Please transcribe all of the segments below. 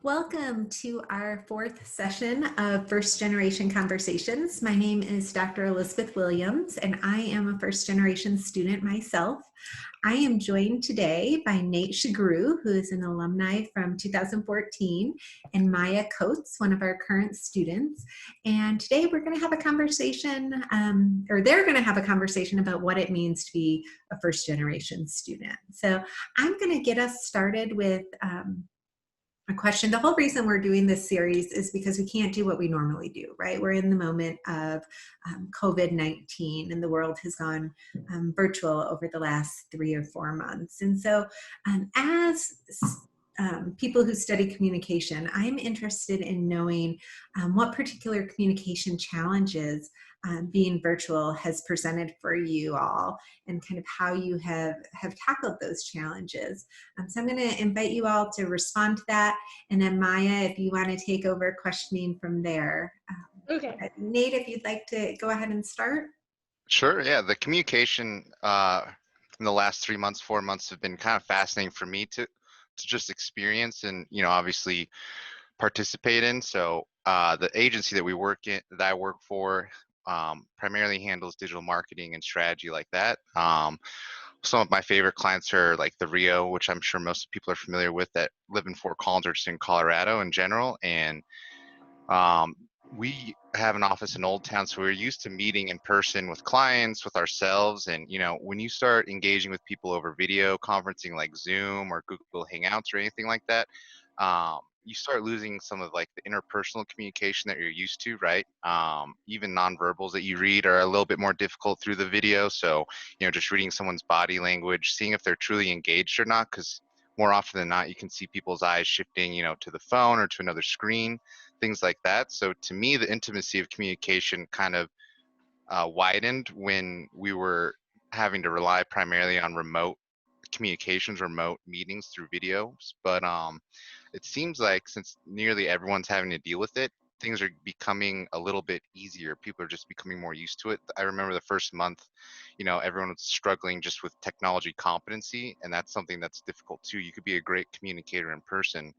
Welcome to our fourth session of First Generation Conversations. My name is Dr. Elizabeth Williams, and I am a first generation student myself. I am joined today by Nate Shagru, who is an alumni from 2014, and Maya Coates, one of our current students. And today we're going to have a conversation, or they're going to have a conversation about what it means to be a first generation student. So I'm going to get us started with a question. The whole reason we're doing this series is because we can't do what we normally do, right? We're in the moment of COVID-19 and the world has gone virtual over the last 3 or 4 months. And so as people who study communication, I'm interested in knowing what particular communication challenges being virtual has presented for you all and kind of how you have tackled those challenges. So I'm going to invite you all to respond to that. And then Maya, if you want to take over questioning from there. Okay. Nate, if you'd like to go ahead and start. Sure. Yeah. The communication in the last 3 months, 4 months have been kind of fascinating for me to just experience and, obviously participate in. So the agency that I work for primarily handles digital marketing and strategy like that. Some of my favorite clients are like the Rio, which I'm sure most people are familiar with that live in Fort Collins or just in Colorado in general. And we have an office in Old Town, so we're used to meeting in person with clients, with ourselves. And, when you start engaging with people over video conferencing like Zoom or Google Hangouts or anything like that, you start losing some of like the interpersonal communication that you're used to, right? Even nonverbals that you read are a little bit more difficult through the video. So, just reading someone's body language, seeing if they're truly engaged or not, because more often than not, you can see people's eyes shifting, to the phone or to another screen, things like that. So to me, the intimacy of communication kind of widened when we were having to rely primarily on remote communications, remote meetings through videos. But it seems like since nearly everyone's having to deal with it, things are becoming a little bit easier. People are just becoming more used to it. I remember the first month, everyone was struggling just with technology competency, and that's something that's difficult too. You could be a great communicator in person,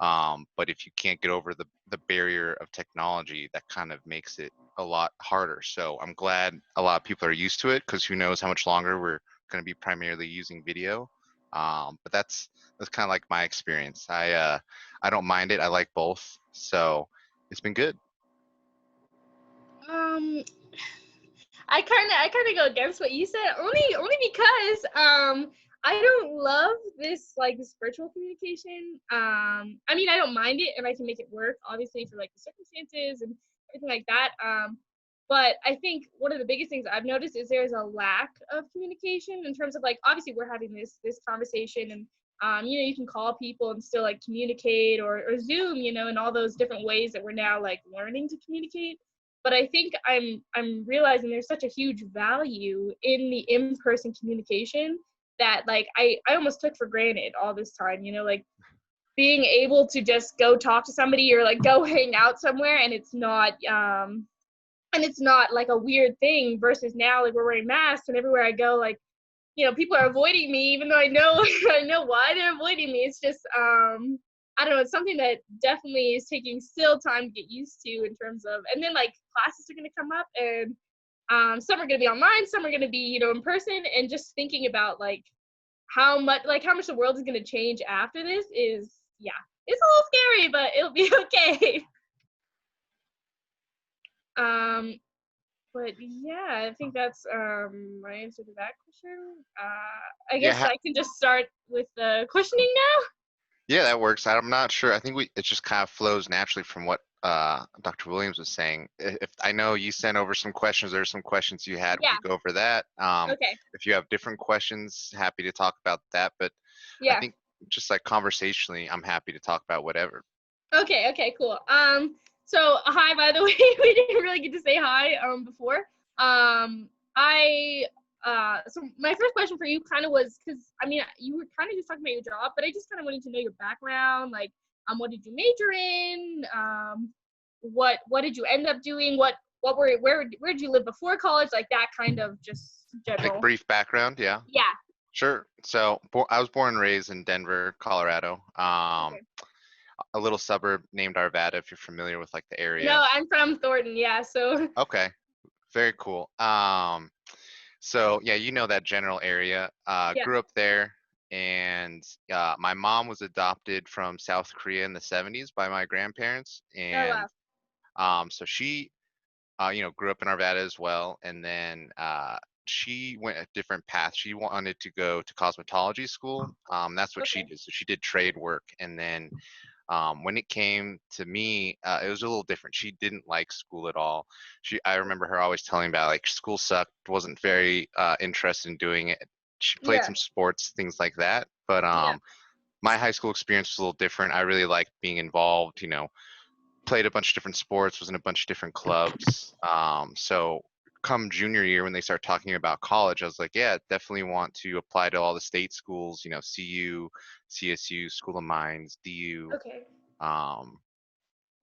but if you can't get over the barrier of technology, that kind of makes it a lot harder. So I'm glad a lot of people are used to it, because who knows how much longer we're going to be primarily using video. But that's kind of like my experience. I don't mind it. I like both, so it's been good. I kind of go against what you said only because I don't love this virtual communication. I mean, I don't mind it and I can make it work obviously for like the circumstances and everything like that. But I think one of the biggest things I've noticed is there's a lack of communication in terms of like, obviously we're having this conversation and you can call people and still like communicate or Zoom, and all those different ways that we're now like learning to communicate. But I think I'm realizing there's such a huge value in the in-person communication that like I almost took for granted all this time, like being able to just go talk to somebody or like go hang out somewhere and it's not like a weird thing versus now like we're wearing masks and everywhere I go, like, people are avoiding me even though I know I know why they're avoiding me. It's just I don't know, it's something that definitely is taking still time to get used to in terms of, and then like classes are going to come up and some are going to be online, some are going to be, in person, and just thinking about like how much the world is going to change after this is, yeah, it's a little scary, but it'll be okay. But yeah, I think that's my answer to that question. I guess Yeah, I can just start with the questioning now. yeah, that works. I'm not sure. I think it just kind of flows naturally from what Dr. Williams was saying. If I know you sent over some questions, there's some questions you had. We Yeah. could go over that. Okay. If you have different questions, happy to talk about that. But I Yeah. think just like conversationally, I'm happy to talk about whatever. Okay. Okay. Cool. So hi, by the way, we didn't really get to say hi before. I so my first question for you kind of was, because I mean you were kind of just talking about your job, but I just kind of wanted to know your background, like what did you major in, what did you end up doing, where did you live before college, like that kind of just general. Like brief background, yeah. Yeah. Sure. So I was born and raised in Denver, Colorado. Okay. a little suburb named Arvada, if you're familiar with like the area. No, I'm from Thornton, yeah, so Okay, very cool. So yeah, you know that general area. yeah. Grew up there, and my mom was adopted from South Korea in the 70s by my grandparents, Oh and wow. so she, grew up in Arvada as well, and then she went a different path. She wanted to go to cosmetology school. That's what she Okay. did. So she did trade work, and then when it came to me, it was a little different. She didn't like school at all. I remember her always telling me about like school sucked, wasn't very interested in doing it. She played Yeah. some sports, things like that. But Yeah. my high school experience was a little different. I really liked being involved. Played a bunch of different sports, was in a bunch of different clubs. So come junior year when they start talking about college, I was like, yeah, definitely want to apply to all the state schools. CU, CSU, School of Mines, DU. Okay. Um,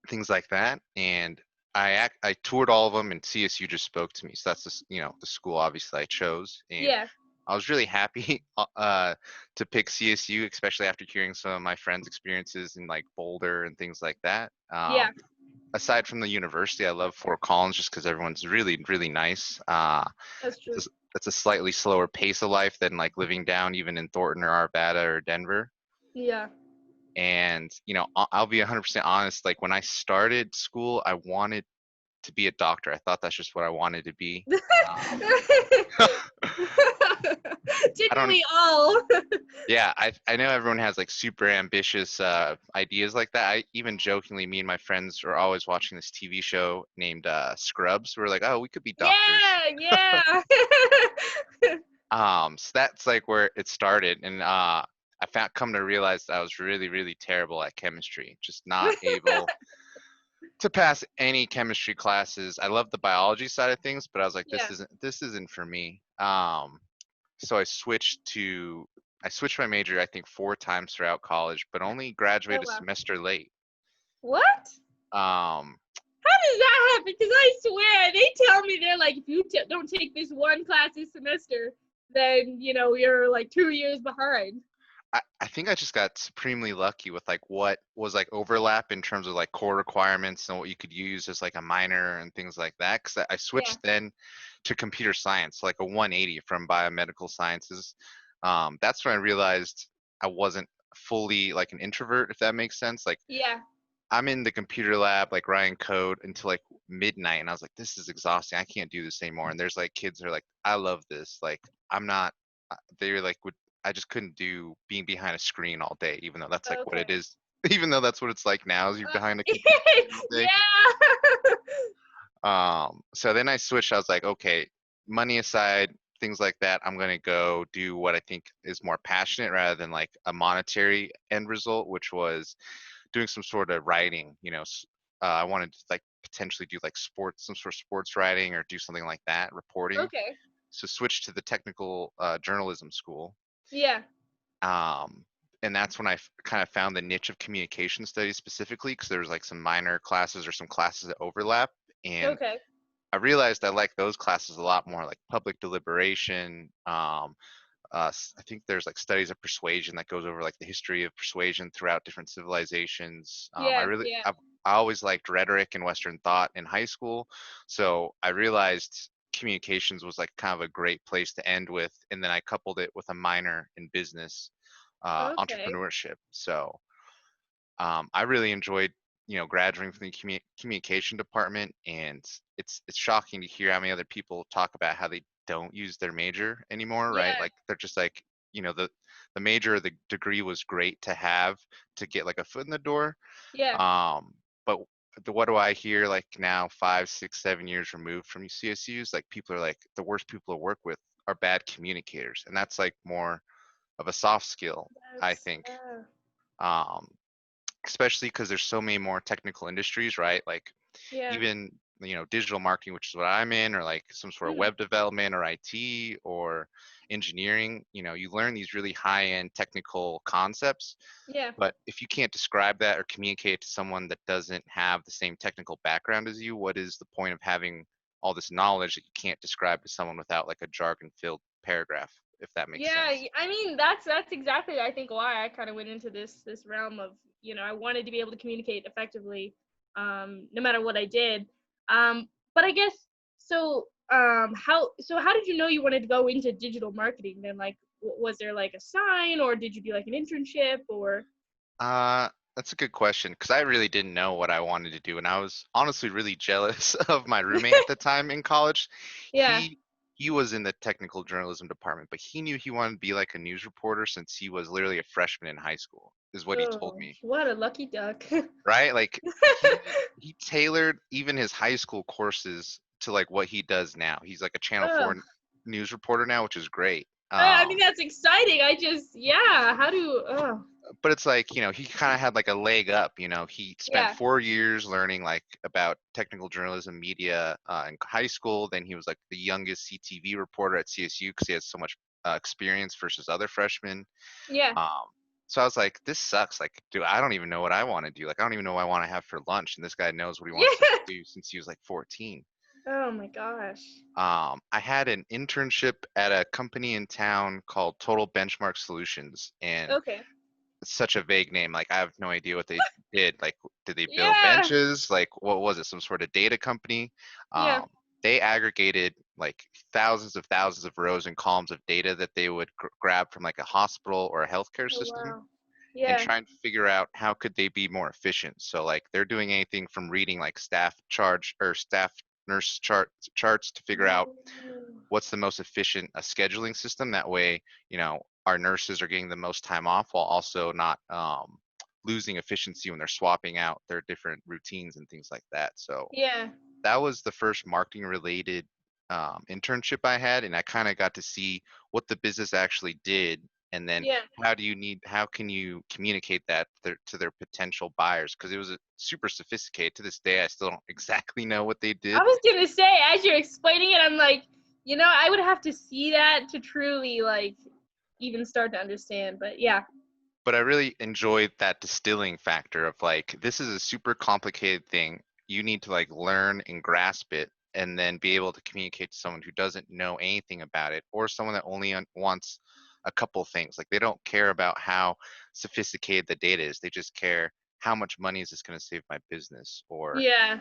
Things like that. And I toured all of them, and CSU just spoke to me. So that's the school obviously I chose, and Yeah. I was really happy to pick CSU, especially after hearing some of my friends' experiences in like Boulder and things like that. Yeah. Aside from the university, I love Fort Collins just because everyone's really, really nice. That's true. It's a slightly slower pace of life than like living down even in Thornton or Arvada or Denver. Yeah. And I'll be 100% honest, like when I started school I wanted to be a doctor. I thought that's just what I wanted to be. I Didn't don't we all? Yeah, I know everyone has like super ambitious ideas like that. I even jokingly, me and my friends are always watching this TV show named Scrubs. We're like, oh, we could be doctors. Yeah, yeah. So that's like where it started, and I found come to realize that I was really, really terrible at chemistry, just not able to pass any chemistry classes. I love the biology side of things, but I was like, Yeah. this isn't for me. So I switched my major I think 4 times throughout college, but only Oh graduated a wow. semester late. What? Um, How does that happen? Because I swear they tell me they're like, if you don't take this one class this semester, then you're like 2 years behind. I think I just got supremely lucky with like what was like overlap in terms of like core requirements and what you could use as like a minor and things like that. Because I Yeah. switched then to computer science, like a 180 from biomedical sciences. That's when I realized I wasn't fully like an introvert, if that makes sense. Like Yeah. I'm in the computer lab, like writing code until like midnight, and I was like, this is exhausting. I can't do this anymore. And there's like kids who are like, I love this. Like I'm not. They were like, would I just couldn't do being behind a screen all day, even though that's like what it Okay. is. Even though that's what it's like now, is you're behind a Uh, computer screen all day. yeah. So then I switched. I was like, okay, money aside, things like that, I'm gonna go do what I think is more passionate rather than like a monetary end result, which was doing some sort of writing. I wanted to like potentially do like sports, some sort of sports writing, or do something like that, reporting. Okay. So switch to the technical journalism school. Yeah. Um, and that's when I kind of found the niche of communication studies specifically, because there was like some minor classes or some classes that overlap. And Okay. I realized I like those classes a lot more, like public deliberation. I think there's like studies of persuasion that goes over like the history of persuasion throughout different civilizations. Yeah. Yeah. I always liked rhetoric and Western thought in high school, so I realized communications was like kind of a great place to end with, and then I coupled it with a minor in business Okay. entrepreneurship. So I really enjoyed graduating from the communication department, and it's shocking to hear how many other people talk about how they don't use their major anymore, right? Yeah. Like they're just like the major or the degree was great to have to get like a foot in the door. Yeah. But what do I hear like now, 5, 6, 7 years removed from CSUs? Like people are like the worst people to work with are bad communicators, and that's like more of a soft skill, I That's think. Um, Especially because there's so many more technical industries, right? Like yeah. even digital marketing, which is what I'm in, or like some sort of Mhm. web development or IT or engineering. You learn these really high-end technical concepts, Yeah. but if you can't describe that or communicate to someone that doesn't have the same technical background as you, what is the point of having all this knowledge that you can't describe to someone without like a jargon-filled paragraph? if that makes Yeah, sense. I mean that's exactly I think why I kind of went into this realm of, I wanted to be able to communicate effectively, no matter what I did. But I guess so. How did you know you wanted to go into digital marketing then? Like, was there like a sign, or did you do like an internship, or? Uh, that's a good question because I really didn't know what I wanted to do, and I was honestly really jealous of my roommate at the time in college. Yeah. He he was in the technical journalism department, but he knew he wanted to be like a news reporter since he was literally a freshman in high school, is what he told Oh, me. what a lucky duck. Right? Like he tailored even his high school courses to like what he does now. He's like a Channel Ugh. 4 news reporter now, which is great. I mean that's exciting. Yeah. How do? Oh, But it's like, he kind of had like a leg up. He spent yeah. 4 years learning like about technical journalism media in high school. Then he was like the youngest CTV reporter at CSU because he has so much experience versus other freshmen. Yeah. um, so I was like, this sucks. Like, dude, I don't even know what I want to do. Like, I don't even know what I want to have for lunch, and this guy knows what he wants to Yeah. do since he was like 14. Oh my gosh. I had an internship at a company in town called Total Benchmark Solutions, and Okay. such a vague name. Like I have no idea what they did. Like, did they build Yeah. benches? Like, what was it? Some sort of data company? Yeah. Um, they aggregated like thousands of rows and columns of data that they would grab from like a hospital or a healthcare Oh system wow. and Yeah. try and figure out how could they be more efficient. So like they're doing anything from reading like staff charge or staff nurse charts to figure out Oh. what's the most efficient scheduling system. That way, our nurses are getting the most time off while also not losing efficiency when they're swapping out their different routines and things like that. So Yeah. that was the first marketing related internship I had, and I kind of got to see what the business actually did, and then Yeah. how can you communicate that to their potential buyers? Because it was super sophisticated. To this day, I still don't exactly know what they I did. was gonna say, as you're explaining it, I'm like, I would have to see that to truly like even start to understand. But yeah. But I really enjoyed that distilling factor of like, this is a super complicated thing. You need to like learn and grasp it and then be able to communicate to someone who doesn't know anything about it or someone that only wants a couple things. Like they don't care about how sophisticated the data is. They just care how much money is this going to save my business or, Yeah.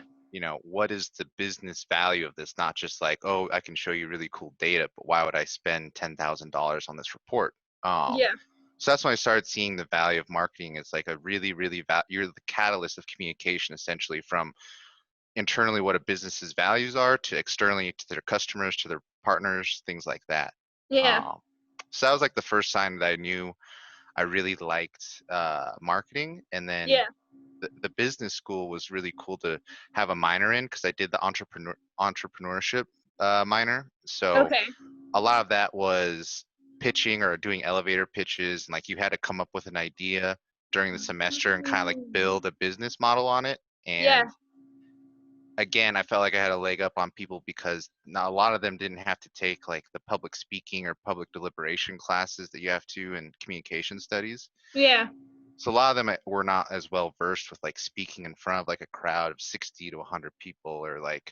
what is the business value of this? Not just like, oh, I can show you really cool data, but why would I spend $10,000 on this report? Um, Yeah. so that's when I started seeing the value of marketing as like a really, really you're the catalyst of communication, essentially, from internally what a business's values are to externally to their customers, to their partners, things like that. Yeah. Um, so that was like the first sign that I knew I really liked marketing. And then Yeah. the business school was really cool to have a minor in because I did the entrepreneurship minor. So Okay. a lot of that was pitching or doing elevator pitches, and like you had to come up with an idea during the semester and kind of like build a business model on it. Yeah. And again, I felt like I had a leg up on people because not a lot of them didn't have to take like the public speaking or public deliberation classes that you have to in communication studies. Yeah. So a lot of them were not as well versed with like speaking in front of like a crowd of 60 to 100 people or like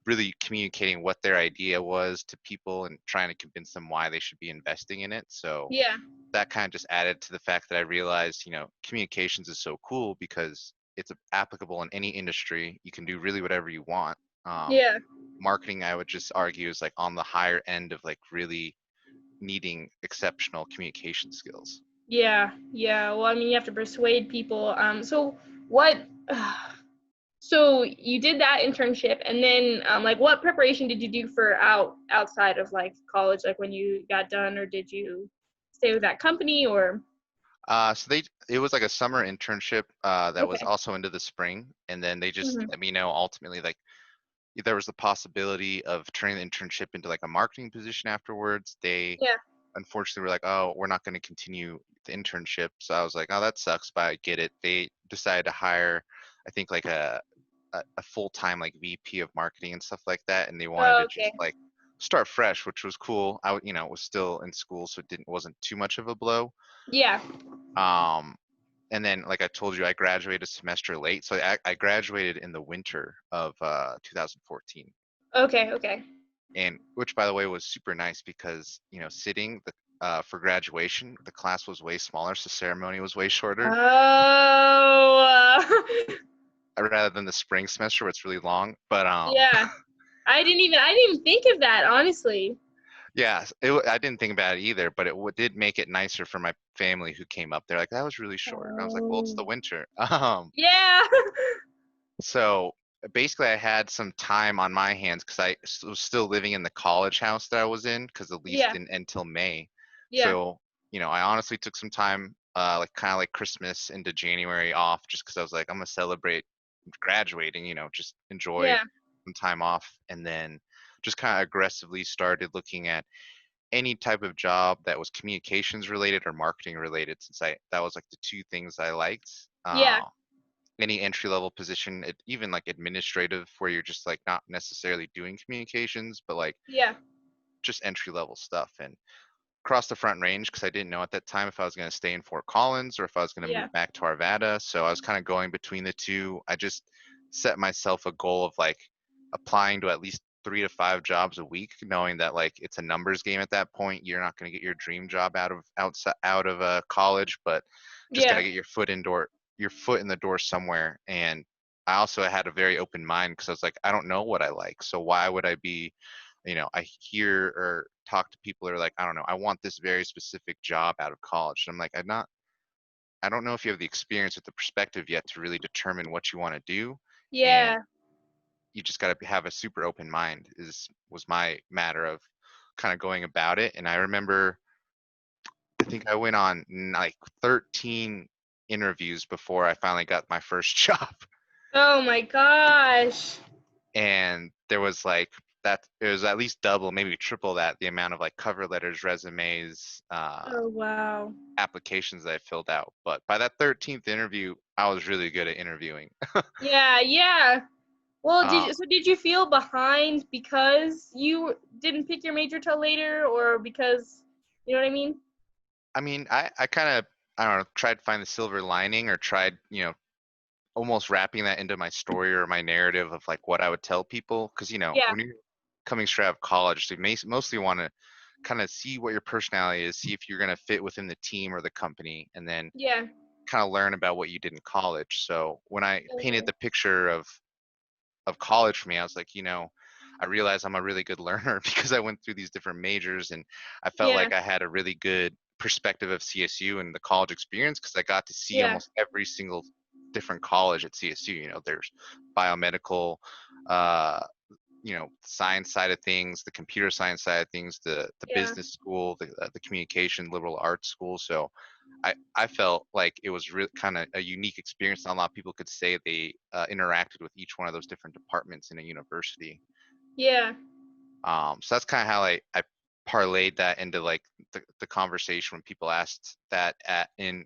really communicating what their idea was to people and trying to convince them why they should be investing in it. So Yeah. that kind of just added to the fact that I realized, communications is so cool because it's applicable in any industry. You can do really whatever you want. Um, Yeah. Marketing, I would just argue, is like on the higher end of like really needing exceptional communication skills. Yeah. Yeah. Well, I mean, you have to persuade people. So what? So you did that internship, and then like, what preparation did you do for outside of like college? Like when you got done, or did you stay with that company, or? So it was like a summer internship that was Okay. also into the spring, and then they just Hmm. let me know ultimately like there was the possibility of turning the internship into like a marketing position afterwards. They Yeah. unfortunately were like, oh, we're not going to continue the internship. So I was like, oh, that sucks, but I get it. They decided to hire, I think, like a full time like VP of marketing and stuff like that, and they wanted Oh, to okay. just like start fresh, which was cool. Was still in school, so it wasn't too much of a blow. Yeah. Um, and then, like I told you, I graduated a semester late, so I graduated in the winter of 2014. Okay. Okay. And which, by the way, was super nice because sitting for graduation. The class was way smaller, so ceremony was way shorter Oh, rather than the spring semester where it's really long. But yeah. I didn't even think of that, honestly. yeah, I didn't think about it either, but it did make it nicer for my family who came up. They're like, that was really short. And I was like, well, it's the Oh. winter. Yeah. So basically, I had some time on my hands because was still living in the college house that I was in because the lease Yeah. didn't end till May. Yeah. So, I honestly took some time, like kind of like Christmas into January off just because I was like, I'm going to celebrate graduating, just enjoy Yeah. some time off. And then just kind of aggressively started looking at any type of job that was communications related or marketing related since that was like the two things I liked. Yeah. Any entry level position, even like administrative, where you're just like not necessarily doing communications, but like Yeah. just entry level stuff. And across the Front Range, because I didn't know at that time if I was going to stay in Fort Collins or if I was going to Yeah. move back to Arvada. So I was kind of going between the two. I just set myself a goal of like applying to at least 3 to 5 jobs a week, knowing that like it's a numbers game at that point. You're not going to get your dream job out of college, but just got to Yeah. get your foot in the door somewhere. And I also had a very open mind because I was like, I don't know what I like, so why would I be, I hear or talk to people that are like, I don't know, I want this very specific job out of college. And I'm like, I don't know if you have the experience or the perspective yet to really determine what you want to do. And Yeah. you just got to have a super open mind was my matter of kind of going about it. And I remember, I think I went on like 13 interviews before I finally got my first job. Oh my gosh. And there was like that it was at least double, maybe triple that, the amount of like cover letters, resumes, Oh wow. applications that I filled out. But by that 13th interview, I was really good at interviewing. Yeah. Yeah. Well, uh, did you feel behind because you didn't pick your major till later, or because you know what I mean? I mean, I kind of, I don't know, tried to find the silver lining or tried, almost wrapping that into my story or my narrative of like what I would tell people. Because, Yeah. when you're coming straight out of college, they mostly want to kind of see what your personality is, see if you're going to fit within the team or the company, and then Yeah. kind of learn about what you did in college. So when I painted Okay. the picture of college for me, I was like, I realized I'm a really good learner because I went through these different majors and I felt Yeah. like I had a really good perspective of CSU and the college experience because I got to see Yeah. almost every single different college at CSU. There's biomedical, uh, science side of things, the computer science side of things, the Yeah. business school, the communication liberal arts school. So I felt like it was really kind of a unique experience. Not a lot of people could say they interacted with each one of those different departments in a university. Yeah. So that's kind of how I parlayed that into like the conversation when people asked that in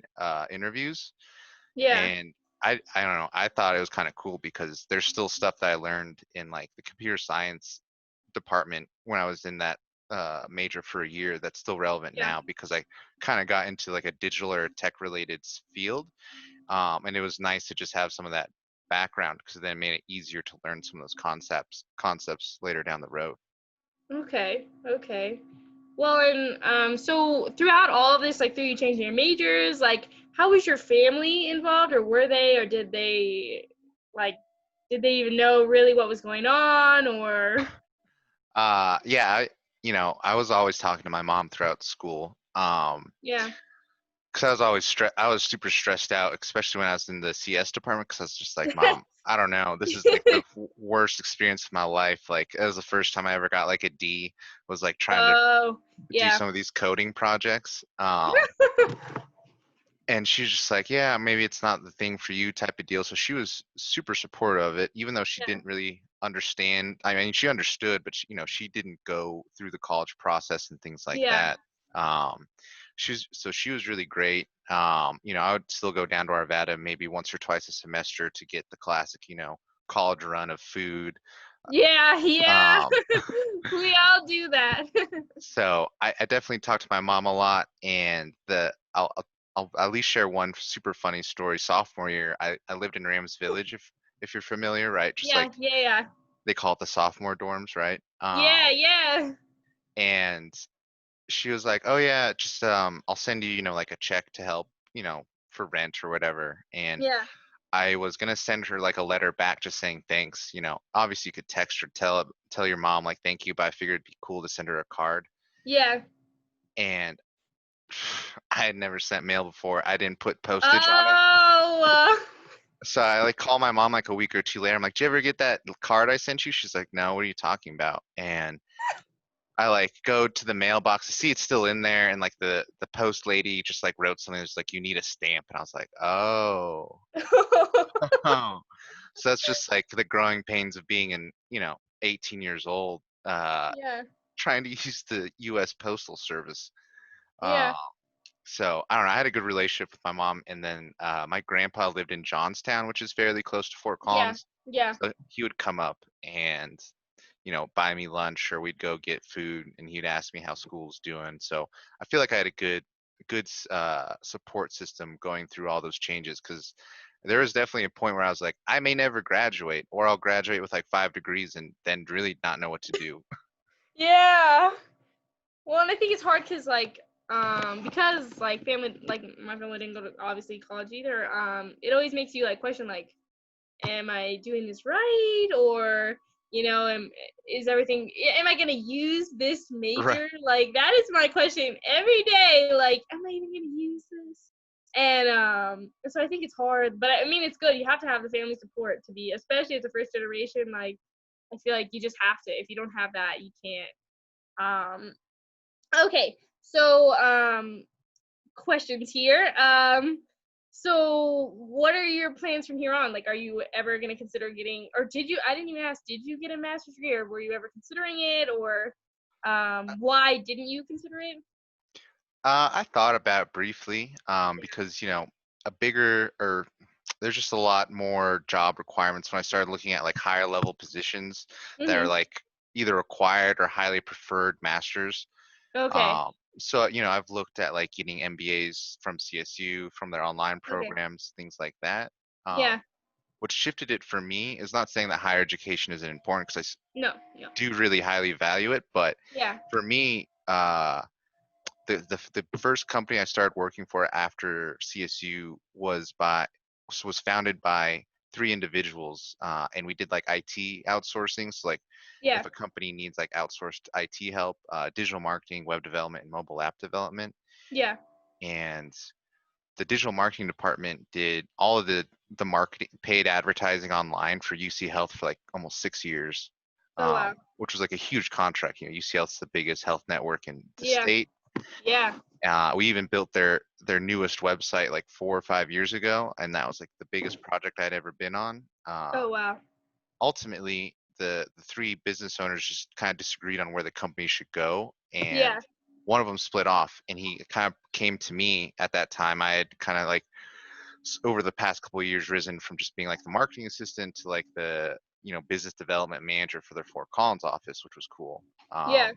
interviews. Yeah. And I don't know, I thought it was kind of cool because there's still stuff that I learned in like the computer science department when I was in that major for a year that's still relevant Yeah. now because I kind of got into like a digital or tech related field. And it was nice to just have some of that background because then it made it easier to learn some of those concepts later down the road. Okay. Okay. Well, and so throughout all of this, like through you changing your majors, like how was your family involved, or were they, or like, did they even know really what was going on, or? Yeah, I was always talking to my mom throughout school. Yeah. Because I was super stressed out, especially when I was in the CS department. Because I was just like, Mom, I don't know. This is like the worst experience of my life. Like, it was the first time I ever got like a D. Was like trying to Oh, do yeah. some of these coding projects. And she's just like, yeah, maybe it's not the thing for you type of deal. So she was super supportive of it, even though she Yeah. didn't really understand. I mean, she understood, but she didn't go through the college process and things like Yeah. that. Um, she was really great. I would still go down to Arvada maybe once or twice a semester to get the classic, college run of food. Yeah. Yeah. Um, We all do that. so I definitely talked to my mom a lot, and I'll at least share one super funny story. Sophomore year, I lived in Rams Village, if you're familiar, right? Just Yeah. like Yeah. Yeah. they call it the sophomore dorms, right? Yeah. Yeah. And she was like, "Oh yeah, just I'll send you, like a check to help, for rent or whatever." And Yeah. I was gonna send her like a letter back just saying thanks. Obviously you could text her, tell your mom like thank you, but I figured it'd be cool to send her a card. Yeah. And I had never sent mail before. I didn't put postage on it. Oh. So I like call my mom like a week or two later. I'm like, "Did you ever get that card I sent you?" She's like, "No, what are you talking about?" And I like go to the mailbox to see it's still in there, and like the post lady just like wrote something that's like, "You need a stamp," and I was like, "Oh, oh." So that's just like the growing pains of being 18 years old, Yeah. trying to use the U.S. Postal Service. Uh, Yeah. so I don't know. I had a good relationship with my mom, and then my grandpa lived in Johnstown, which is fairly close to Fort Yeah. Collins. Yeah. So he would come up and buy me lunch, or we'd go get food, and he'd ask me how school's doing. So I feel like I had a good support system going through all those changes, because there was definitely a point where I was like, I may never graduate, or I'll graduate with like 5 degrees and then really not know what to do. Yeah. Well, and I think it's hard because like family, like my family didn't go to obviously college either. It always makes you like question like, am I doing this right, or is everything? Am I gonna use this Right. major? Like that is my question every day. Like, am I even gonna use this? And so I think it's hard, but I mean it's good. You have to have the family support to be, especially as a first generation. Like I feel like you just have to. If you don't have that, you can't. Um, Okay, so questions here. So what are your plans from here on? Like, are you ever gonna consider getting, or did you? I didn't even ask. Did you get a master's degree, or were you ever considering it, or why didn't you consider it? I thought about it briefly, because a bigger or there's just a lot more job requirements when I started looking at like higher level positions that are Mhm. like either required or highly preferred masters. Okay. Um, so I've looked at like getting MBAs from CSU, from their online Okay. programs, things like that. Um, Yeah. what shifted it for me is not saying that higher education isn't important, because No. No. do really highly value it, but Yeah. for me, the first company I started working for after CSU was founded by three individuals, and we did like IT outsourcing. So like, Yeah. if a company needs like outsourced IT help, digital marketing, web development, and mobile app development, Yeah. and the digital marketing department did all of the marketing, paid advertising online for UC Health for like almost 6 years, Oh wow. which was like a huge contract. UC Health's the biggest health network in the Yeah. state. Yeah. We even built their newest website like 4 or 5 years ago, and that was like the biggest project I'd ever been on. Oh wow. Ultimately, the three business owners just kind of disagreed on where the company should go, and Yeah. one of them split off, and he kind of came to me at that time. I had kind of like over the past couple of years risen from just being like the marketing assistant to like the business development manager for their Fort Collins office, which was cool. Yeah.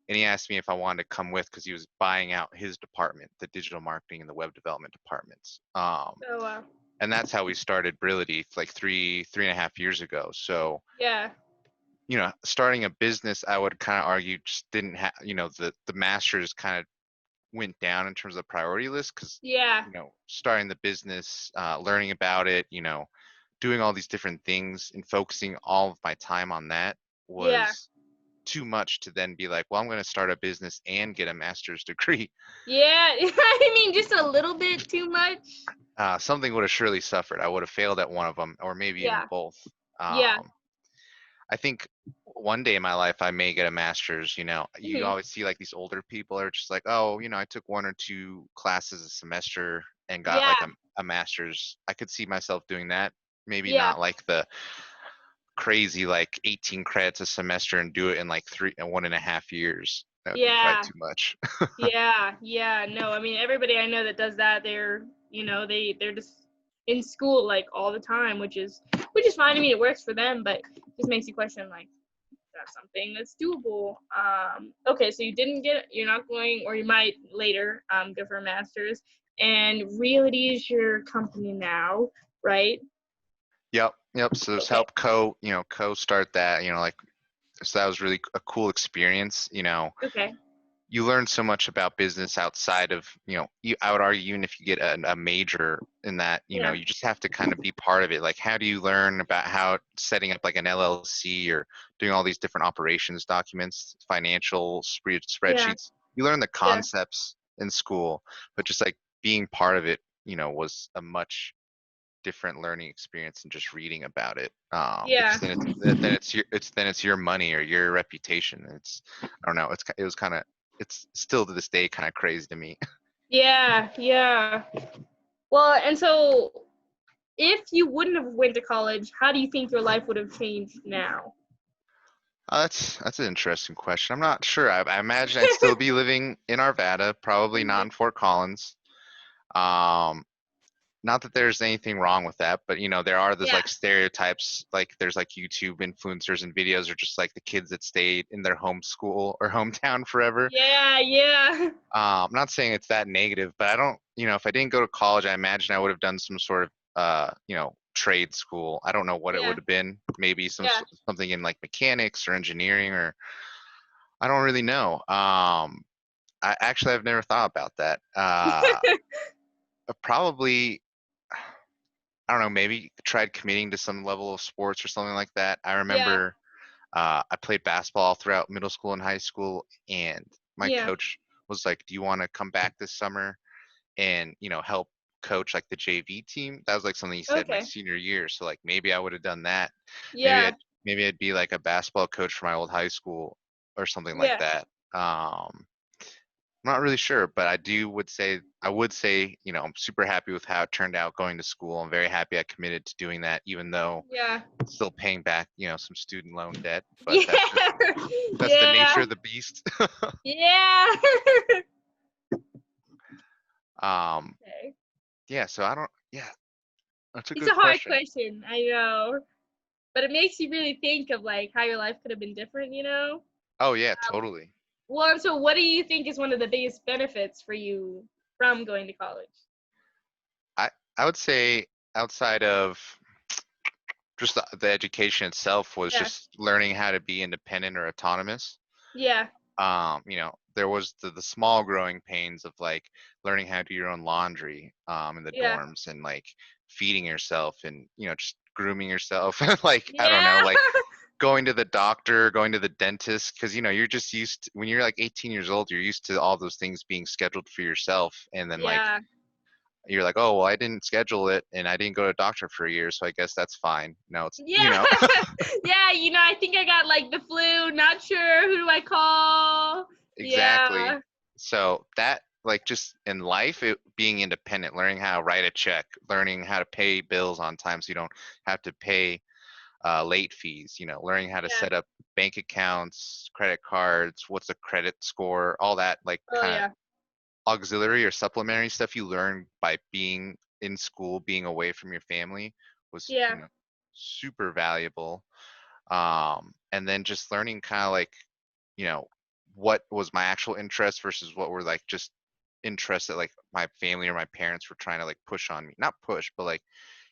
And he asked me if I wanted to come with, because he was buying out his department, the digital marketing and the web development departments. Oh wow. And that's how we started Brility like three and a half years ago. So Yeah. starting a business, I would kind of argue, just didn't have, the masters kind of went down in terms of the priority list, because Yeah. starting the business, learning about it, doing all these different things and focusing all of my time on that Yeah. was too much to then be like, well, I'm going to start a business and get a master's degree. Yeah. I mean, just a little bit too much. Something would have surely suffered. I would have failed at one of them, or maybe even Yeah. both. Yeah. Um, I think one day in my life I may get a master's. You Mhm. always see like these older people are just like, oh, I took 1 or 2 classes a semester and got Yeah. like a master's. I could see myself doing that. Maybe Yeah. not like the crazy like 18 credits a semester and do it in like 1.5 years. That would be probably Yeah. too much. Yeah. Yeah. No, I mean everybody I know that does that, they're just in school like all the time, which is fine. I mean it works for them, but it just makes you question like that's something that's doable. Okay, so you're not going, or you might later go for a master's, and Realty is your company now, right? Yep. So just Okay. help co-start that, like, so that was really a cool experience. Okay. you learn so much about business outside of, I would argue even if you get a major in that, Yeah. you just have to kind of be part of it. Like, how do you learn about how setting up like an LLC or doing all these different operations documents, financial Yeah. spreadsheets? You learn the Yeah. concepts in school, but just like being part of it, was a much different learning experience than just reading about it. Because Yeah. then it's your money or your reputation. I don't know. It was kind of, it's still to this day kind of crazy to me. Yeah. Yeah. Well, and so if you wouldn't have went to college, how do you think your life would have changed now? That's an interesting question. I'm not sure. I imagine I'd still be living in Arvada, probably not in Fort Collins. Um, Not that there's anything wrong with that, but there are those Yeah. like stereotypes, like there's like YouTube influencers and videos are just like the kids that stayed in their home school or hometown forever. Yeah. Yeah. I'm not saying it's that negative, but I don't, if I didn't go to college, I imagine I would have done some sort of, trade school. I don't know what it Yeah. would have been. Maybe Yeah. something in like mechanics or engineering, or I don't really know. I've never thought about that. Probably, I don't know, maybe tried committing to some level of sports or something like that. I Yeah. remember I played basketball throughout middle school and high school, and my Yeah. coach was like, "Do you want to come back this summer and help coach like the JV team?" That was like something he said my Okay. senior year. So like maybe I would have done that. Maybe Yeah. I'd maybe I'd be like a basketball coach for my old high school or something like Yeah. that. I'm not really sure, but I would say, I'm super happy with how it turned out going to school. I'm very happy I committed to doing that, even though Yeah. still paying back, some student loan debt. But Yeah. that's the nature Yeah. of the beast. Yeah. um, Okay. yeah. So I don't. Yeah, that's a It's good a hard question. question, I know, but it makes you really think of like how your life could have been different, you know? Oh yeah, totally. Well, and so what do you think is one of the biggest benefits for you from going to college? I I would say outside of just the education itself was Yeah. just learning how to be independent or autonomous. Yeah. There was the small growing pains of like learning how to do your own laundry in the Yeah. dorms, and like feeding yourself, and just grooming yourself. Like, I don't know, Yeah. like going to the doctor, going to the dentist, because you're just used when you're like 18 years old, you're used to all those things being scheduled for yourself, and then like Yeah. you're like, oh well, I didn't schedule it and I didn't go to a doctor for a year, so I guess that's fine. No, it's Yeah. Yeah, I think I got like the flu, not sure who do I call. Exactly. Yeah. So that, like, just in life, being independent, learning how to write a check, learning how to pay bills on time so you don't have to pay late fees, learning how to Yeah. set up bank accounts, credit cards, what's a credit score, all that, like, Oh kind of yeah. auxiliary or supplementary stuff you learn by being in school, being away from your family was, Yeah. super valuable. And then just learning kind of like, you know, what was my actual interest versus what were like just interests that like my family or my parents were trying to like push on me. Not push, but like,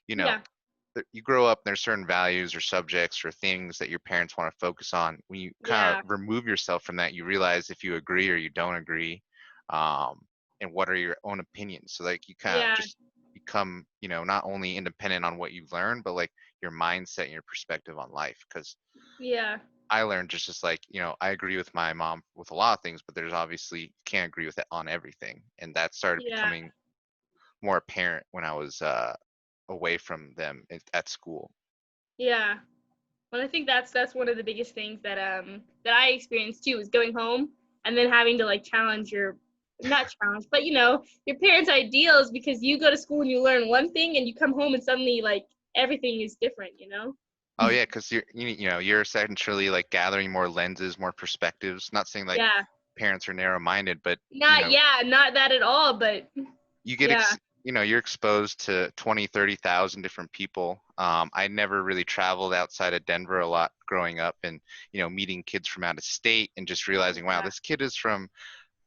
you know, Yeah. you grow up and there's certain values or subjects or things that your parents want to focus on. When you kind of Yeah. remove yourself from that, you realize if you agree or you don't agree, um, and what are your own opinions. So like you kind of Yeah. just become, not only independent on what you've learned, but like your mindset and your perspective on life. Because Yeah. I learned just like, I agree with my mom with a lot of things, but there's obviously can't agree with it on everything. And that started Yeah. becoming more apparent when I was away from them at school. Yeah. Well, I think that's one of the biggest things that I experienced too, is going home and then having to like challenge your not challenge, but your parents' ideals, because you go to school and you learn one thing and you come home and suddenly like everything is different, you know? Oh yeah, because you're essentially like gathering more lenses, more perspectives. Not saying like Yeah. parents are narrow-minded, but Not that at all, but you get yeah. you're exposed to 20, 30,000 different people. I never really traveled outside of Denver a lot growing up, and meeting kids from out of state and just realizing, wow, Yeah. this kid is from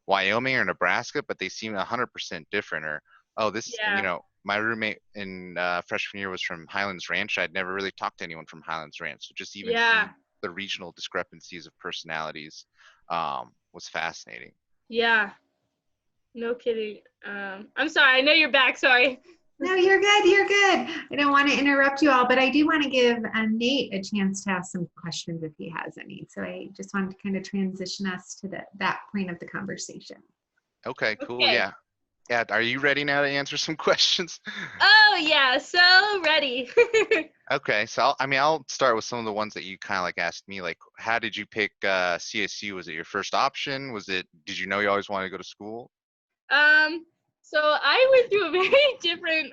Wyoming or Nebraska, but they seem 100% different. Or, oh, this, Yeah. my roommate in freshman year was from Highlands Ranch. I'd never really talked to anyone from Highlands Ranch. So just even Yeah. seeing the regional discrepancies of personalities was fascinating. Yeah, no kidding. I'm sorry. I know you're back. Sorry. No, you're good. You're good. I don't want to interrupt you all, but I do want to give Nate a chance to ask some questions if he has any. So I just wanted to kind of transition us to that point of the conversation. Okay, cool. Okay. Yeah. Yeah. Are you ready now to answer some questions? Oh yeah, so ready. Okay, so I'll start with some of the ones that you kind of like asked me, like, how did you pick CSU? Was it your first option? Did you know you always wanted to go to school? So I went through a very different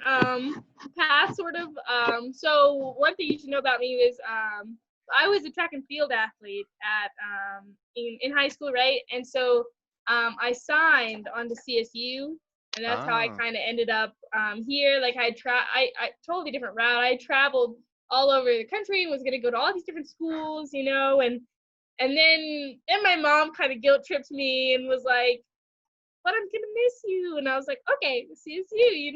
path, sort of. So one thing you should know about me is I was a track and field athlete at in high school, right? And so I signed on to CSU, and that's how I Oh, kind of ended up here. Like I totally different route. I traveled all over the country and was gonna go to all these different schools, and then my mom kind of guilt tripped me and was like, but I'm gonna miss you. And I was like, okay, see you.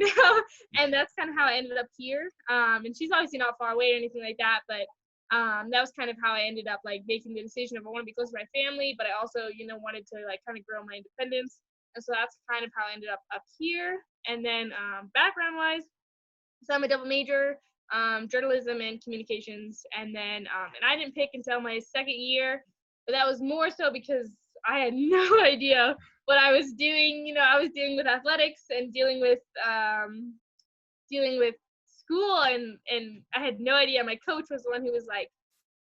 And that's kind of how I ended up here. And she's obviously not far away or anything like that, but that was kind of how I ended up like making the decision of I want to be close to my family, but I also, wanted to like kind of grow my independence. And so that's kind of how I ended up here. And then background wise, so I'm a double major, journalism and communications. And I didn't pick until my second year, but that was more so because I had no idea what I was doing. I was dealing with athletics and dealing with school, and I had no idea. My coach was the one who was like,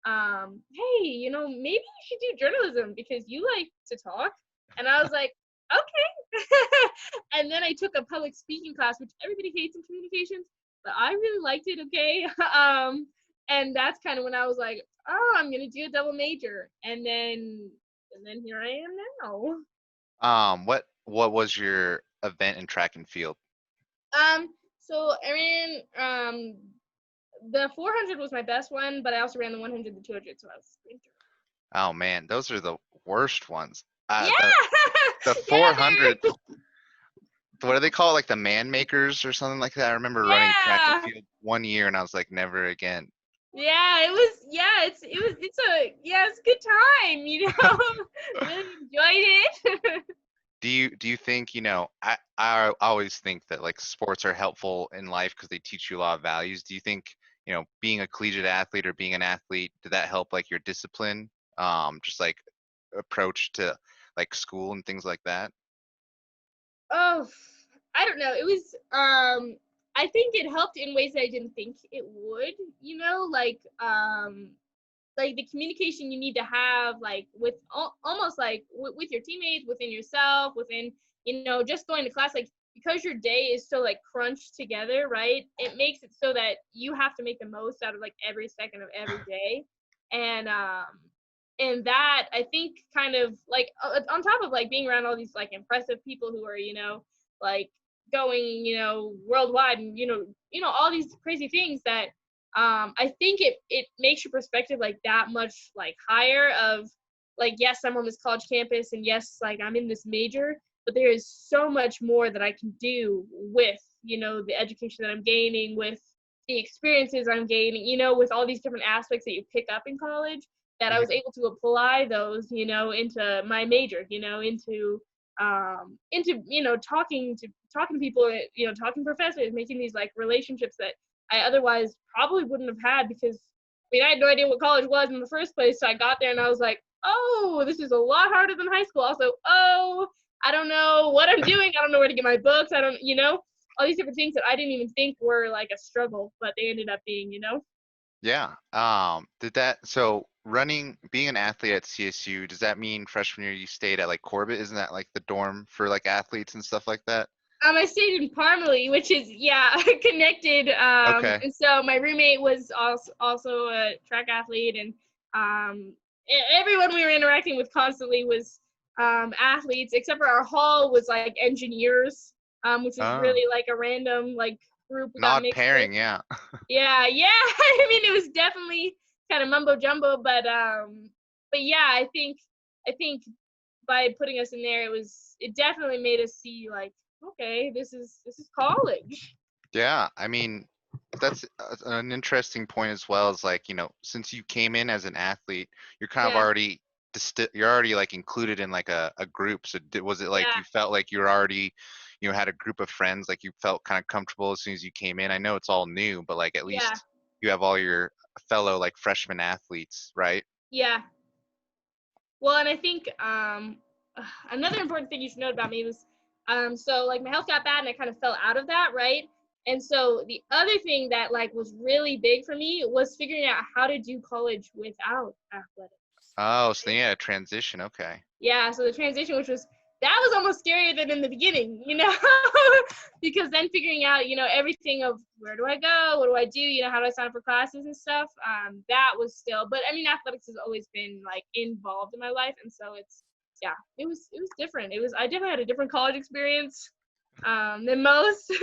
hey, maybe you should do journalism because you like to talk. And I was like, okay. And then I took a public speaking class, which everybody hates in communications, but I really liked it. Okay. And that's kind of when I was like, oh, I'm gonna do a double major, and then here I am now. what was your event in track and field? So I ran the 400 was my best one, but I also ran the 100, the 200, so I was a sprinter. Oh man, those are the worst ones. Yeah, The yeah, 400, what do they call it? Like the man makers or something like that. I remember running track and yeah, field one year and I was like, never again. yeah. It was, yeah. It's a good time. Really enjoyed it. Do you think, I always think that like sports are helpful in life because they teach you a lot of values. Do you think, being a collegiate athlete or being an athlete, did that help like your discipline? Just like approach to like school and things like that? Oh, I don't know. It was I think it helped in ways that I didn't think it would, like the communication you need to have like with almost like with your teammates, within yourself, within just going to class, like because your day is so like crunched together, right? It makes it so that you have to make the most out of like every second of every day. And um and that I think kind of like on top of like being around all these like impressive people who are like going worldwide, and all these crazy things that I think it makes your perspective like that much like higher of like, yes, I'm on this college campus, and yes, like I'm in this major, but there is so much more that I can do with the education that I'm gaining, with the experiences I'm gaining, with all these different aspects that you pick up in college, that I was able to apply those into my major, into talking to people, talking to professors, making these like relationships that I otherwise probably wouldn't have had, because I had no idea what college was in the first place. So I got there and I was like, oh, this is a lot harder than high school. Also, oh, I don't know what I'm doing. I don't know where to get my books. I don't, all these different things that I didn't even think were like a struggle, but they ended up being. Yeah. Being an athlete at CSU, does that mean freshman year you stayed at like Corbett? Isn't that like the dorm for like athletes and stuff like that? I stayed in Parmalee, which is connected. Okay. And so my roommate was also a track athlete, and everyone we were interacting with constantly was athletes, except for our hall was like engineers, which was Oh, really like a random like group we an got odd mixed with. pairing, yeah. Yeah, yeah. I mean, it was definitely kind of mumbo jumbo, but yeah, I think by putting us in there, it definitely made us see like, okay, this is college. Yeah, I mean, that's an interesting point as well. Is like, since you came in as an athlete, you're kind of Yeah, already you're already like included in like a group. So was it like Yeah, you felt like you were already, had a group of friends, like you felt kind of comfortable as soon as you came in? I know it's all new, but like at yeah, least you have all your fellow like freshman athletes, right? yeah. Well, and I think another important thing you should know about me was so like my health got bad and I kind of fell out of that, right? And so the other thing that like was really big for me was figuring out how to do college without athletics. Oh, so yeah, transition. Okay. Yeah, so the transition, which was that was almost scarier than in the beginning, because then figuring out, everything of where do I go, what do I do, how do I sign up for classes and stuff. That was still, but I mean, athletics has always been like involved in my life, and so yeah, it was different. I definitely had a different college experience than most,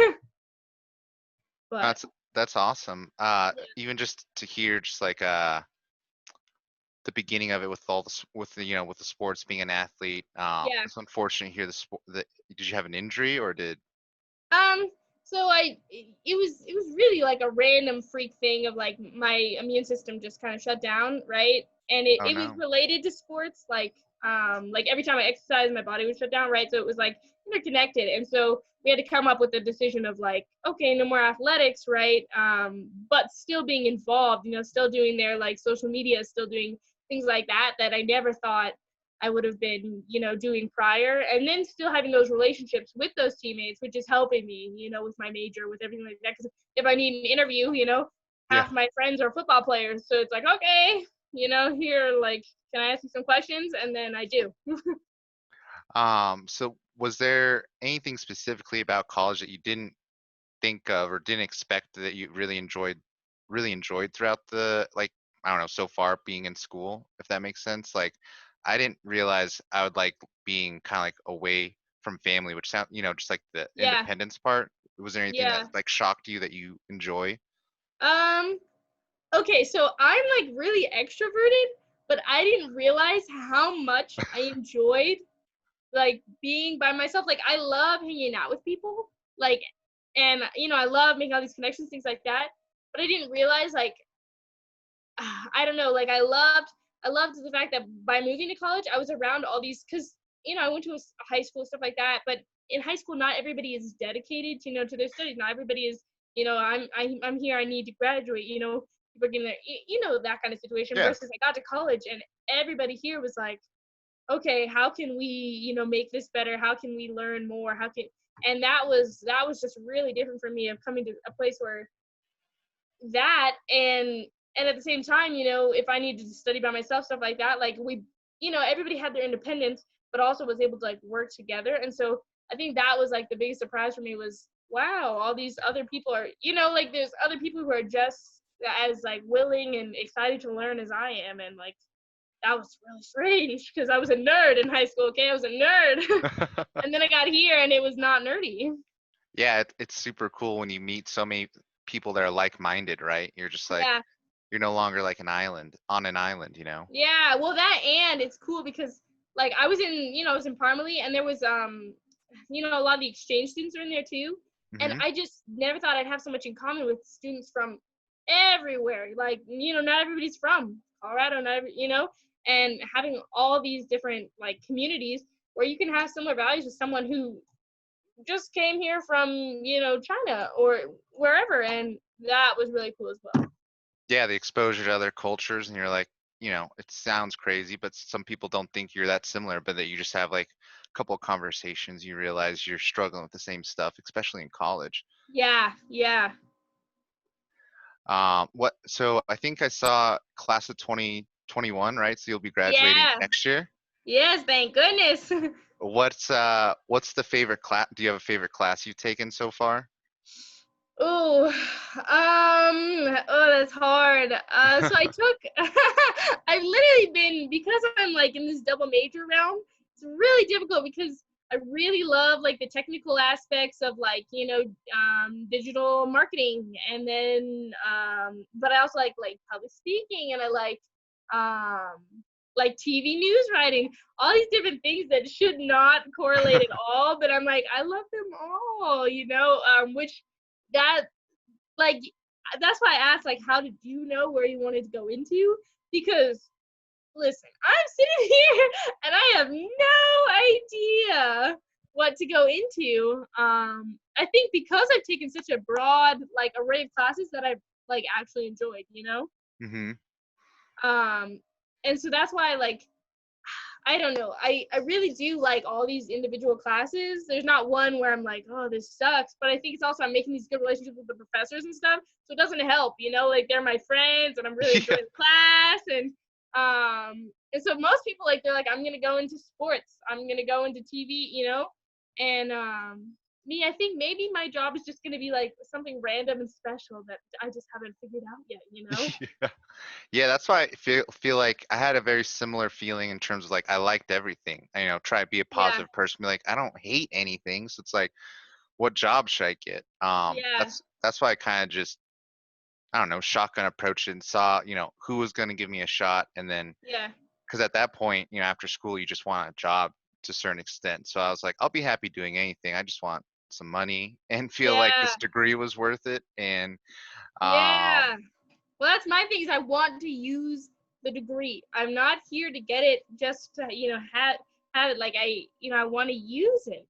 but That's that's awesome. Even just to hear just like the beginning of it with all with the with the sports, being an athlete. yeah. It's unfortunate to hear the sport. Did you have an injury or did? Um, so it was really like a random freak thing of like my immune system just kind of shut down, right? And it, Oh it was no. related to sports, like every time I exercised, my body would shut down, right? So it was like interconnected. And so we had to come up with the decision of like, okay, no more athletics, right? But still being involved, still doing their like social media, still doing things like that I never thought I would have been, doing prior, and then still having those relationships with those teammates, which is helping me, with my major, with everything like that. Because if I need an interview, Yeah. half my friends are football players, so it's like, okay, here, like, can I ask you some questions? And then I do. So was there anything specifically about college that you didn't think of or didn't expect that you really enjoyed throughout the, like, I don't know, so far being in school, if that makes sense? Like, I didn't realize I would like being kind of like away from family, which sound, just like the Yeah, independence part. Was there anything that yeah. like shocked you that you enjoy? Um, okay, so I'm like really extroverted, but I didn't realize how much I enjoyed like being by myself. Like I love hanging out with people, like, and I love making all these connections, things like that. But I didn't realize like I don't know, like I loved the fact that by moving to college, I was around all these because I went to a high school, stuff like that. But in high school, not everybody is dedicated, to their studies. Not everybody is, I'm here, I need to graduate. People getting there, that kind of situation. Yeah. Versus I got to college and everybody here was like, okay, how can we, make this better? How can we learn more? How can and that was just really different for me of coming to a place where that and at the same time, if I needed to study by myself, stuff like that, like everybody had their independence, but also was able to like work together. And so I think that was like the biggest surprise for me was, wow, all these other people are, like there's other people who are just as like willing and excited to learn as I am. And like that was really strange because I was a nerd in high school. Okay, I was a nerd, and then I got here and it was not nerdy. Yeah, it's super cool when you meet so many people that are like-minded, right? You're just like, Yeah, you're no longer like on an island. yeah. Well, that and it's cool because like I was in Parmalee and there was a lot of the exchange students are in there too, and Hmm. I just never thought I'd have so much in common with students from everywhere. Like not everybody's from Colorado, not and having all these different like communities where you can have similar values with someone who just came here from China or wherever, and that was really cool as well. Yeah, the exposure to other cultures, and you're like, it sounds crazy, but some people don't think you're that similar, but that you just have like a couple of conversations, you realize you're struggling with the same stuff, especially in college. Yeah, yeah, What? So I think I saw class of 2021, right? So you'll be graduating yeah. next year. Yes, thank goodness. What's the favorite class? Do you have a favorite class you've taken so far? Oh, that's hard. So I took, I've literally been, because I'm like in this double major realm, it's really difficult because I really love like the technical aspects of like, digital marketing. And then, but I also like public speaking and I like TV news writing, all these different things that should not correlate at all. But I'm like, I love them all, which that like that's why I asked like how did you know where you wanted to go into because listen, I'm sitting here and I have no idea what to go into. I think because I've taken such a broad like array of classes that I've like actually enjoyed, you know? Mm-hmm. Um, and so that's why like I don't know. I really do like all these individual classes. There's not one where I'm like, oh, this sucks. But I think it's also I'm making these good relationships with the professors and stuff. So it doesn't help, you know, like they're my friends and I'm really Yeah. enjoying the class. And so most people like they're like, I'm gonna go into sports, I'm gonna go into TV, you know? And me, I think maybe my job is just gonna be like something random and special that I just haven't figured out yet, you know? Yeah. Yeah, that's why I feel like I had a very similar feeling in terms of like I liked everything. Try to be a Yeah, positive person, be like, I don't hate anything. So it's like, what job should I get? yeah, That's why I kind of just, I don't know, shotgun approached it and saw, who was going to give me a shot. And then, yeah, because at that point, after school, you just want a job to a certain extent. So I was like, I'll be happy doing anything. I just want some money and feel like yeah, this degree was worth it. And um, yeah. Well, that's my thing is I want to use the degree. I'm not here to get it just to, have it like I want to use it.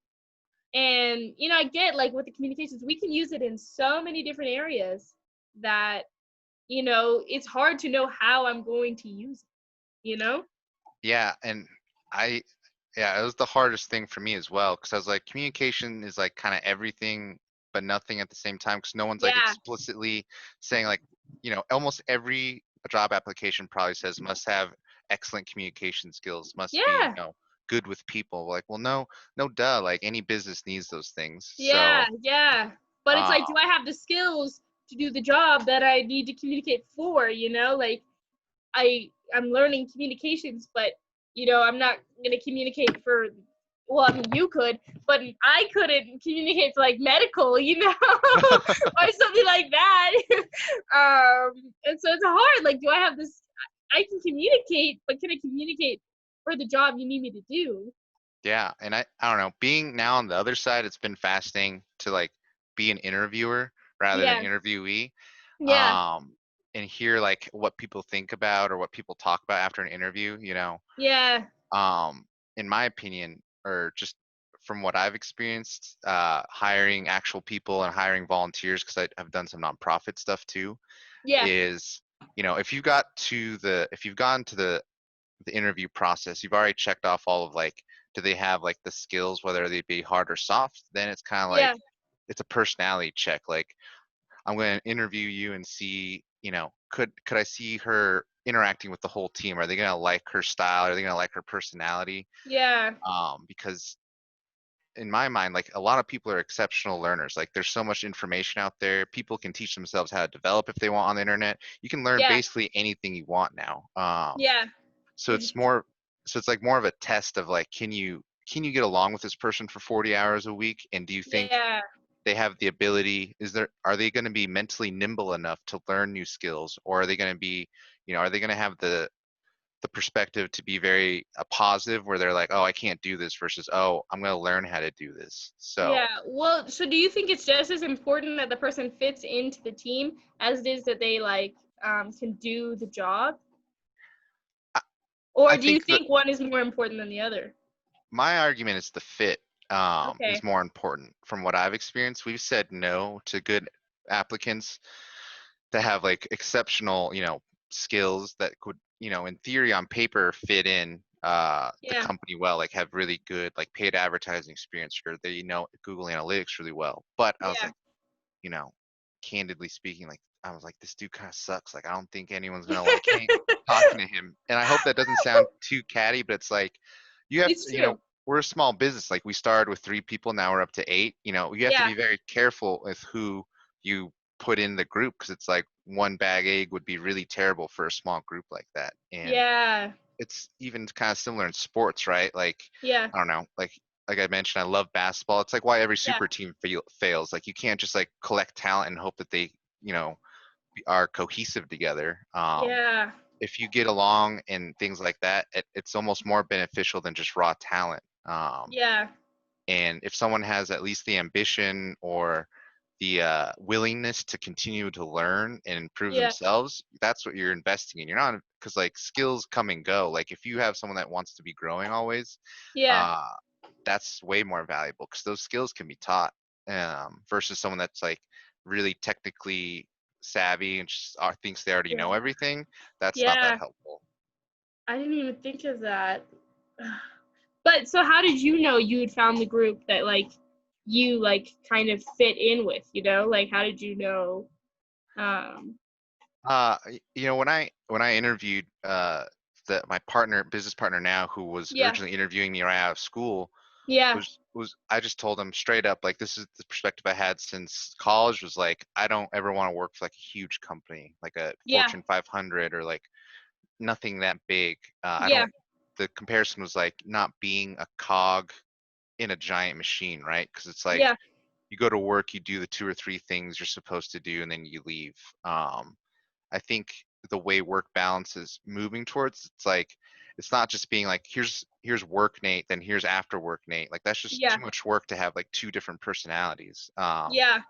And, I get like with the communications, we can use it in so many different areas that, it's hard to know how I'm going to use it, you know? yeah, and I yeah, it was the hardest thing for me as well because I was like, communication is like kind of everything, but nothing at the same time because no one's like Yeah. explicitly saying like, almost every job application probably says must have excellent communication skills, must be, Yeah. good with people. Like, well, no, no, duh. Like any business needs those things. Yeah. So, Yeah. But it's uh, like, do I have the skills to do the job that I need to communicate for, Like, I'm learning communications, but I'm not gonna communicate for. Well, I mean, you could, but I couldn't communicate for like medical, or something like that. And so it's hard. Like, do I have this? I can communicate, but can I communicate for the job you need me to do? yeah, and I don't know. Being now on the other side, it's been fascinating to like be an interviewer rather than Yeah, interviewee. yeah, um, and hear like what people think about or what people talk about after an interview, yeah, um, in my opinion, or just from what I've experienced, hiring actual people and hiring volunteers, because I've done some nonprofit stuff too, yeah, is, if you've gone to the interview process, you've already checked off all of like, do they have like the skills, whether they be hard or soft, then it's kind of like, yeah, it's a personality check. Like, I'm going to interview you and see, could I see her interacting with the whole team? Are they going to like her style? Are they going to like her personality? yeah, Because in my mind, like a lot of people are exceptional learners. Like there's so much information out there. People can teach themselves how to develop if they want on the internet. You can learn yeah, basically anything you want now. yeah, So it's more, so it's like more of a test of like, can you get along with this person for 40 hours a week? And do you think yeah, they have the ability, are they going to be mentally nimble enough to learn new skills, or are they going to be, are they going to have the perspective to be very positive, where they're like, oh, I can't do this, versus, oh, I'm going to learn how to do this. So yeah. Well, so do you think it's just as important that the person fits into the team as it is that they like can do the job? I, Or I do you think that think one is more important than the other? my argument is the fit, is Okay. more important. From what I've experienced, we've said no to good applicants that have like exceptional, skills that could, in theory on paper fit in the Yeah. company well, like have really good like paid advertising experience, or they know Google Analytics really well. But I was Yeah. like, you know, candidly speaking, like I was like, this dude kind of sucks. Like I don't think anyone's gonna like talking to him. And I hope that doesn't sound too catty, but it's like you have It's to, true. we're a small business. Like we started with 3 people, now we're up to 8. You have to Yeah. be very careful with who you put in the group, because it's like one bag egg would be really terrible for a small group like that. And Yeah. it's even kind of similar in sports, right? Like, Yeah. I don't know, like I mentioned, I love basketball. It's like why every Yeah. super team fails. Like you can't just like collect talent and hope that they, you know, are cohesive together. Yeah. If you get along and things like that, it's almost more beneficial than just raw talent. Yeah. And if someone has at least the ambition or willingness to continue to learn and improve Yeah. themselves, that's what you're investing in. You're not, because like skills come and go. Like if you have someone that wants to be growing always, Yeah. uh, that's way more valuable because those skills can be taught, versus someone that's like really technically savvy and just thinks they already Yeah. know everything. That's not that Yeah. helpful. I didn't even think of that. But so how did you know you had found the group that like you like kind of fit in with, you know? Like how did you know um When I interviewed my business partner now, who was yeah. originally interviewing me right out of school, Yeah. was I just told him straight up, like, this is the perspective I had since college, was like, I don't ever want to work for like a huge company, like a Yeah. Fortune 500 or like nothing that big. I Yeah. don't. The comparison was like not being a cog in a giant machine, right? Because it's like Yeah. you go to work, you do the 2 or 3 things you're supposed to do, and then you leave. I think the way work balance is moving towards, it's like it's not just being like here's work Nate, then here's after work Nate. Like that's just Yeah. too much work to have like 2 different personalities. Yeah.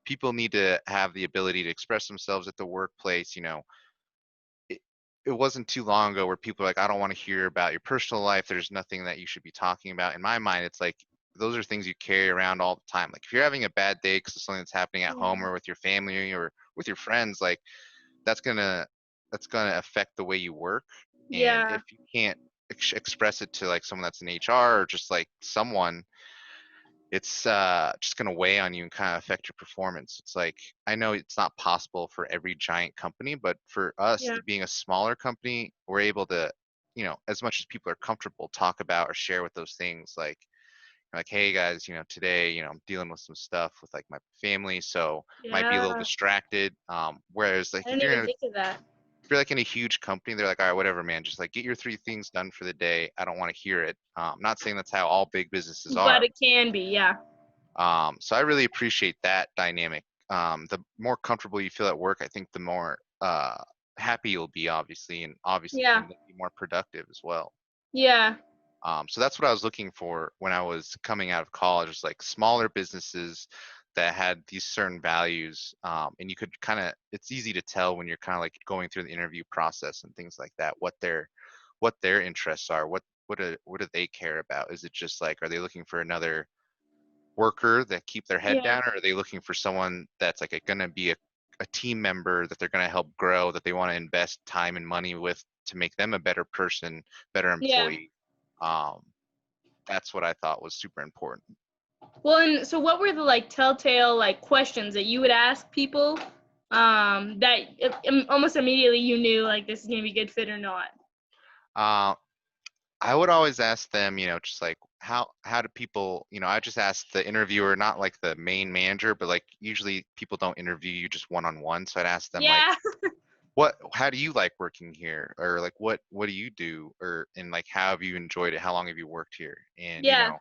People need to have the ability to express themselves at the workplace. It, it wasn't too long ago where people are like, I don't want to hear about your personal life. There's nothing that you should be talking about. In my mind, it's like those are things you carry around all the time. Like if you're having a bad day because of something that's happening at home or with your family or with your friends, like that's gonna affect the way you work. And Yeah. if you can't express it to like someone that's in HR or just like someone, it's just gonna weigh on you and kind of affect your performance. It's like I know it's not possible for every giant company, but for us, Yeah. being a smaller company, we're able to, as much as people are comfortable, talk about or share with those things. Like, hey guys, today, I'm dealing with some stuff with like my family, so might be a little Yeah. distracted. Whereas like I didn't even think of that. if you're like in a huge company, they're like, all right, whatever, man, just like get your 3 things done for the day. I don't want to hear it. Not saying that's how all big businesses But are. it can be, yeah. So I really appreciate that dynamic. The more comfortable you feel at work, I think the more happy you'll be, obviously, and obviously Yeah. can be more productive as well. Yeah. So that's what I was looking for when I was coming out of college, was like smaller businesses that had these certain values. And you could it's easy to tell when you're kind of like going through the interview process and things like that, what their interests are, what do they care about? Is it just like, are they looking for another worker that keep their head Yeah. down, or are they looking for someone that's like going to be a team member that they're going to help grow, that they want to invest time and money with to make them a better person, better Yeah. employee? um, that's what I thought was super important. Well, and so what were the like telltale like questions that you would ask people that almost immediately you knew like this is going to be a good fit or not? uh, I would always ask them, just like how do people, I just asked the interviewer, not like the main manager, but like usually people don't interview you just one-on-one, so I'd ask them like, Yeah. how do you like working here, or like what do you do, or and like how have you enjoyed it, how long have you worked here? And Yeah.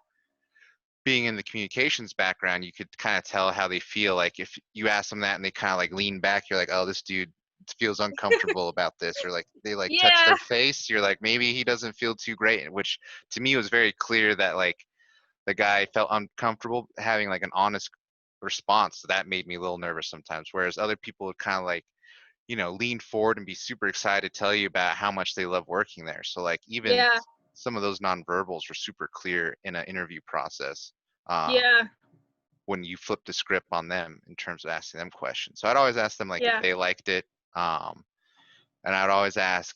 being in the communications background, you could kind of tell how they feel. Like if you ask them that and they kind of like lean back, you're like, oh, this dude feels uncomfortable about this, or like they like touch Yeah. their face, you're like, maybe he doesn't feel too great, which to me was very clear that like the guy felt uncomfortable having like an honest response. So that made me a little nervous sometimes, whereas other people would kind of like, lean forward and be super excited to tell you about how much they love working there. So like even Yeah. some of those nonverbals were super clear in an interview process, uh, Yeah. when you flip the script on them in terms of asking them questions. So I'd always ask them like if Yeah. they liked it, and I'd always ask,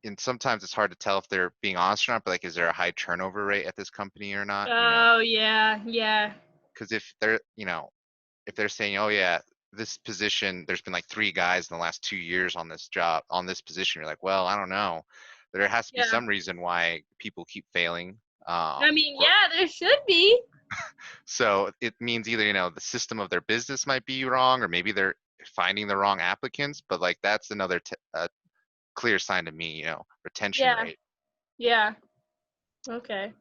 and sometimes it's hard to tell if they're being honest or not, but like, is there a high turnover rate at this company or not? Oh, yeah. Yeah. Because if they're, if they're saying, oh yeah, this position, there's been like 3 guys in the last 2 years on this job, on this position, you're like, well, I don't know. There has to be Yeah. some reason why people keep failing. I mean, Or yeah, there should be. so it means either, the system of their business might be wrong, or maybe they're finding the wrong applicants. But like that's another clear sign to me, retention Yeah. rate. Yeah. Okay.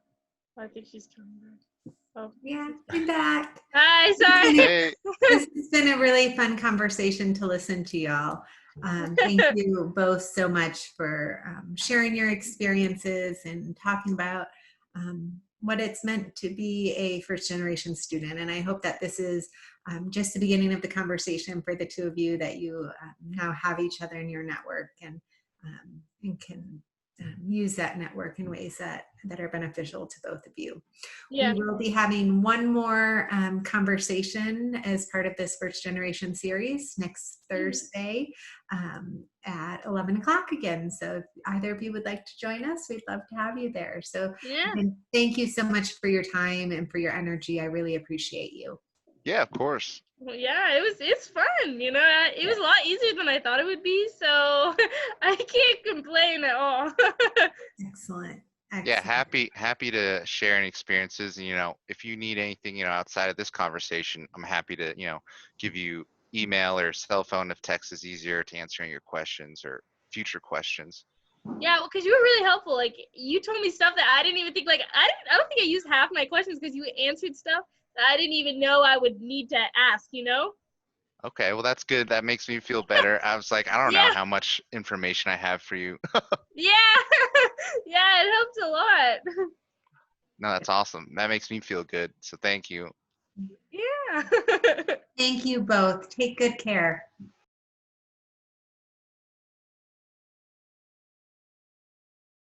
I think she's coming back. Oh. Yeah, I'm back. Hi, It's been sorry. Hey, This has been a really fun conversation to listen to, y'all. Thank you both so much for sharing your experiences and talking about what it's meant to be a first generation student. And I hope that this is just the beginning of the conversation for the two of you, that you now have each other in your network, and can use that network in ways that are beneficial to both of you. We Yeah. will be having one more conversation as part of this first generation series next Thursday at 11 o'clock again. So if either of you would like to join us, we'd love to have you there. So Yeah. again, thank you so much for your time and for your energy. I really appreciate you. Yeah, of course. Well, yeah, it's fun, you know. It was a lot easier than I thought it would be, so I can't complain at all. Excellent. Yeah, Excellent. happy to share any experiences. And, if you need anything, outside of this conversation, I'm happy to, give you email or cell phone if text is easier to answering your questions or future questions. Yeah, well, because you were really helpful. Like, you told me stuff that I didn't even think. Like, I don't think I used half my questions because you answered stuff that I didn't even know I would need to ask. You know? Okay, well, that's good. That makes me feel better. I was like, I don't know Yeah, how much information I have for you. yeah, yeah. It helped a lot. No, that's awesome. That makes me feel good. So thank you. Yeah. Thank you both. Take good care.